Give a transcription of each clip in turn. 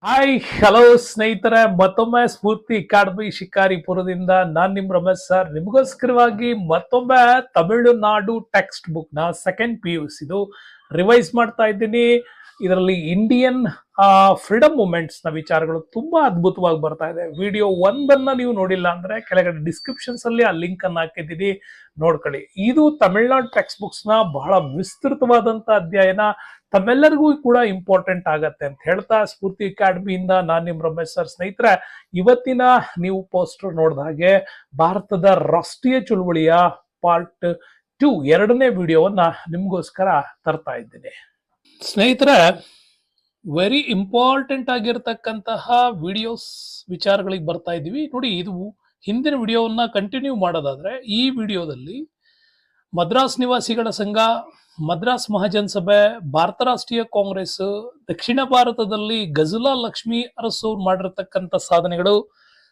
Hi hello ಸ್ನೇಹಿತರೆ, ಮತ್ತೊಮ್ಮೆ ಸ್ಫೂರ್ತಿ academy ಶಿಕಾರಿಪುರದಿಂದ ನಾನ್ ನಿಮ್ ರಮೇಶ್ ಸರ್ ನಿಮಗೋಸ್ಕರವಾಗಿ ಮತ್ತೊಮ್ಮೆ ತಮಿಳುನಾಡು ಟೆಕ್ಸ್ಟ್ ಬುಕ್ ನ ಸೆಕೆಂಡ್ PUC ಇದು ರಿವೈಸ್ ಮಾಡ್ತಾ ಇದ್ದೀನಿ. ಇದರಲ್ಲಿ ಇಂಡಿಯನ್ ಫ್ರೀಡಮ್ ಮೂಮೆಂಟ್ಸ್ ನ ವಿಚಾರಗಳು ತುಂಬಾ ಅದ್ಭುತವಾಗಿ ಬರ್ತಾ ಇದೆ. ವಿಡಿಯೋ ಒಂದನ್ನ ನೀವು ನೋಡಿಲ್ಲ ಅಂದ್ರೆ ಕೆಳಗಡೆ ಡಿಸ್ಕ್ರಿಪ್ಷನ್ಸ್ ಅಲ್ಲಿ ಆ ಲಿಂಕ್ ಅನ್ನ ಹಾಕಿದ್ದೀನಿ, ನೋಡ್ಕೊಳ್ಳಿ. ಇದು ತಮಿಳುನಾಡು ಟೆಕ್ಸ್ಟ್ ಬುಕ್ಸ್ ನ ಬಹಳ ವಿಸ್ತೃತವಾದಂತ ಅಧ್ಯಯನ, ತಮ್ಮೆಲ್ಲರಿಗೂ ಕೂಡ ಇಂಪಾರ್ಟೆಂಟ್ ಆಗತ್ತೆ ಅಂತ ಹೇಳ್ತಾ ಸ್ಫೂರ್ತಿ ಅಕಾಡೆಮಿಯಿಂದ ನಾನ್ ನಿಮ್ ರಮೇಶ್ ಸರ್. ಸ್ನೇಹಿತರೆ, ಇವತ್ತಿನ ನೀವು ಪೋಸ್ಟರ್ ನೋಡಿದ ಹಾಗೆ ಭಾರತದ ರಾಷ್ಟ್ರೀಯ ಚಳುವಳಿಯ ಪಾರ್ಟ್ 2 ಎರಡನೇ ವಿಡಿಯೋವನ್ನ ನಿಮ್ಗೋಸ್ಕರ ತರ್ತಾ ಇದ್ದೀನಿ. ಸ್ನೇಹಿತರೆ, ವೆರಿ ಇಂಪಾರ್ಟೆಂಟ್ ಆಗಿರ್ತಕ್ಕಂತಹ ವಿಡಿಯೋಸ್ ವಿಚಾರಗಳಿಗೆ ಬರ್ತಾ ಇದ್ದೀವಿ ನೋಡಿ. ಇದು ಹಿಂದಿನ ವಿಡಿಯೋವನ್ನ ಕಂಟಿನ್ಯೂ ಮಾಡೋದಾದ್ರೆ, ಈ ವಿಡಿಯೋದಲ್ಲಿ ಮದ್ರಾಸ್ ನಿವಾಸಿಗಳ ಸಂಘ, ಮದ್ರಾಸ್ ಮಹಾಜನ್ ಸಭೆ, ಭಾರತ ರಾಷ್ಟ್ರೀಯ ಕಾಂಗ್ರೆಸ್, ದಕ್ಷಿಣ ಭಾರತದಲ್ಲಿ ಗಜುಲಾ ಲಕ್ಷ್ಮಿ ಅರಸು ಮಾಡಿರ್ತಕ್ಕಂಥ ಸಾಧನೆಗಳು,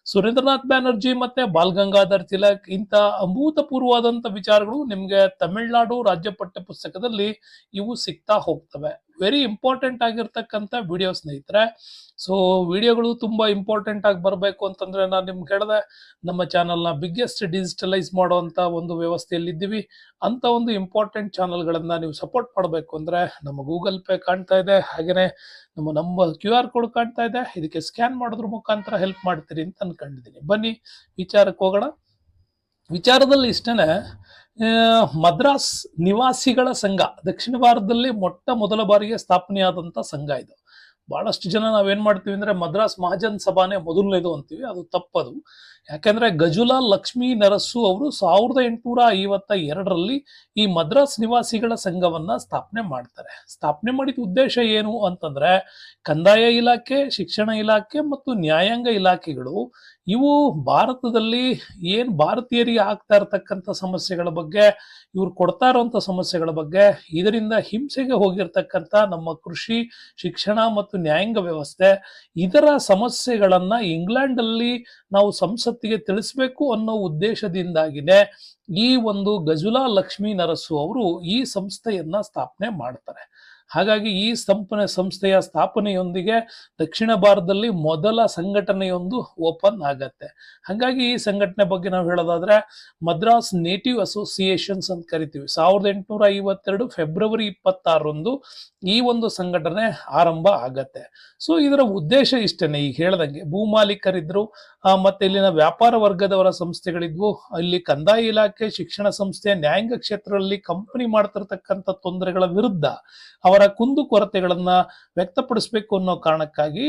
ಸುರೇಂದ್ರನಾಥ್ ಬ್ಯಾನರ್ಜಿ ಮತ್ತೆ ಬಾಲ್ ಗಂಗಾಧರ್ ತಿಲಕ್, ಇಂಥ ಅಭೂತಪೂರ್ವವಾದಂತ ವಿಚಾರಗಳು ನಿಮ್ಗೆ ತಮಿಳುನಾಡು ರಾಜ್ಯ ಪಠ್ಯ ಪುಸ್ತಕದಲ್ಲಿ ಇವು ಸಿಗ್ತಾ ಹೋಗ್ತವೆ. ವೆರಿ ಇಂಪಾರ್ಟೆಂಟ್ ಆಗಿರ್ತಕ್ಕಂಥ ವಿಡಿಯೋ ಸ್ನೇಹಿತರೆ. ಸೊ ವಿಡಿಯೋಗಳು ತುಂಬಾ ಇಂಪಾರ್ಟೆಂಟ್ ಆಗಿ ಬರಬೇಕು ಅಂತಂದ್ರೆ ನಾನು ನಿಮ್ಗೆ ಹೇಳಿದೆ, ನಮ್ಮ ಚಾನಲ್ನ ಬಿಗ್ಗೆಸ್ಟ್ ಡಿಜಿಟಲೈಸ್ ಮಾಡುವಂತ ಒಂದು ವ್ಯವಸ್ಥೆಯಲ್ಲಿ ಇದ್ದೀವಿ. ಅಂತ ಒಂದು ಇಂಪಾರ್ಟೆಂಟ್ ಚಾನಲ್ಗಳನ್ನ ನೀವು ಸಪೋರ್ಟ್ ಮಾಡಬೇಕು ಅಂದ್ರೆ ನಮ್ಮ ಗೂಗಲ್ ಪೇ ಕಾಣ್ತಾ ಇದೆ, ಹಾಗೇನೆ ನಮ್ಮ QR ಕೋಡ್ ಕಾಣ್ತಾ ಇದೆ. ಇದಕ್ಕೆ ಸ್ಕ್ಯಾನ್ ಮಾಡೋದ್ರ ಮುಖಾಂತರ ಹೆಲ್ಪ್ ಮಾಡ್ತೀರಿ ಅಂತ ಅನ್ಕೊಂಡಿದ್ದೀನಿ. ಬನ್ನಿ ವಿಚಾರಕ್ಕೆ ಹೋಗೋಣ. ವಿಚಾರದಲ್ಲಿ ಇಷ್ಟೇನೆ, ಮದ್ರಾಸ್ ನಿವಾಸಿಗಳ ಸಂಘ ದಕ್ಷಿಣ ಭಾರತದಲ್ಲಿ ಮೊದಲ ಬಾರಿಗೆ ಸ್ಥಾಪನೆಯಾದಂತ ಸಂಘ ಇದು. ಬಹಳಷ್ಟು ಜನ ನಾವೇನ್ ಮಾಡ್ತೀವಿ ಅಂದ್ರೆ ಮದ್ರಾಸ್ ಮಹಾಜನ್ ಸಭಾನೇ ಮೊದಲನೇದು ಅಂತೀವಿ, ಅದು ತಪ್ಪದು. ಯಾಕಂದ್ರೆ ಗಜುಲಾ ಲಕ್ಷ್ಮೀ ನರಸು ಅವರು 1852ರಲ್ಲಿ ಈ ಮದ್ರಾಸ್ ನಿವಾಸಿಗಳ ಸಂಘವನ್ನ ಸ್ಥಾಪನೆ ಮಾಡ್ತಾರೆ. ಸ್ಥಾಪನೆ ಮಾಡಿದ ಉದ್ದೇಶ ಏನು ಅಂತಂದ್ರೆ, ಕಂದಾಯ ಇಲಾಖೆ, ಶಿಕ್ಷಣ ಇಲಾಖೆ ಮತ್ತು ನ್ಯಾಯಾಂಗ ಇಲಾಖೆಗಳು ಇವು ಭಾರತದಲ್ಲಿ ಏನ್ ಭಾರತೀಯರಿಗೆ ಆಗ್ತಾ ಇರತಕ್ಕಂಥ ಸಮಸ್ಯೆಗಳ ಬಗ್ಗೆ, ಇವ್ರು ಕೊಡ್ತಾ ಇರುವಂತ ಸಮಸ್ಯೆಗಳ ಬಗ್ಗೆ, ಇದರಿಂದ ಹಿಂಸೆಗೆ ಹೋಗಿರ್ತಕ್ಕಂಥ ನಮ್ಮ ಕೃಷಿ, ಶಿಕ್ಷಣ ಮತ್ತು ನ್ಯಾಯಾಂಗ ವ್ಯವಸ್ಥೆ, ಇದರ ಸಮಸ್ಯೆಗಳನ್ನ ಇಂಗ್ಲೆಂಡ್ ಅಲ್ಲಿ ನಾವು ಸಂಸತ್ತಿಗೆ ತಿಳಿಸ್ಬೇಕು ಅನ್ನೋ ಉದ್ದೇಶದಿಂದಾಗಿನೇ ಈ ಒಂದು ಗಜುಲಾ ಲಕ್ಷ್ಮೀ ನರಸು ಅವರು ಈ ಸಂಸ್ಥೆಯನ್ನ ಸ್ಥಾಪನೆ ಮಾಡ್ತಾರೆ. ಹಾಗಾಗಿ ಈ ಸಂಸ್ಥೆಯ ಸ್ಥಾಪನೆಯೊಂದಿಗೆ ದಕ್ಷಿಣ ಭಾರತದಲ್ಲಿ ಮೊದಲ ಸಂಘಟನೆಯೊಂದು ಓಪನ್ ಆಗತ್ತೆ. ಹಾಗಾಗಿ ಈ ಸಂಘಟನೆ ಬಗ್ಗೆ ನಾವು ಹೇಳೋದಾದ್ರೆ ಮದ್ರಾಸ್ ನೇಟಿವ್ ಅಸೋಸಿಯೇಷನ್ಸ್ ಅಂತ ಕರಿತೀವಿ. 1852 ಫೆಬ್ರವರಿ 26ರಂದು ಈ ಒಂದು ಸಂಘಟನೆ ಆರಂಭ ಆಗತ್ತೆ. ಸೊ ಇದರ ಉದ್ದೇಶ ಇಷ್ಟೇನೆ, ಈಗ ಹೇಳ್ದಂಗೆ ಭೂಮಾಲೀಕರಿದ್ರು, ಮತ್ತೆ ಇಲ್ಲಿನ ವ್ಯಾಪಾರ ವರ್ಗದವರ ಸಂಸ್ಥೆಗಳಿದ್ವು, ಇಲ್ಲಿ ಕಂದಾಯ ಇಲಾಖೆ, ಶಿಕ್ಷಣ ಸಂಸ್ಥೆ, ನ್ಯಾಯಾಂಗ ಕ್ಷೇತ್ರದಲ್ಲಿ ಕಂಪನಿ ಮಾಡ್ತಿರ್ತಕ್ಕಂಥ ತೊಂದರೆಗಳ ವಿರುದ್ಧ ಅವರ ಕುಂದು ಕೊರತೆಗಳನ್ನ ವ್ಯಕ್ತಪಡಿಸಬೇಕು ಅನ್ನೋ ಕಾರಣಕ್ಕಾಗಿ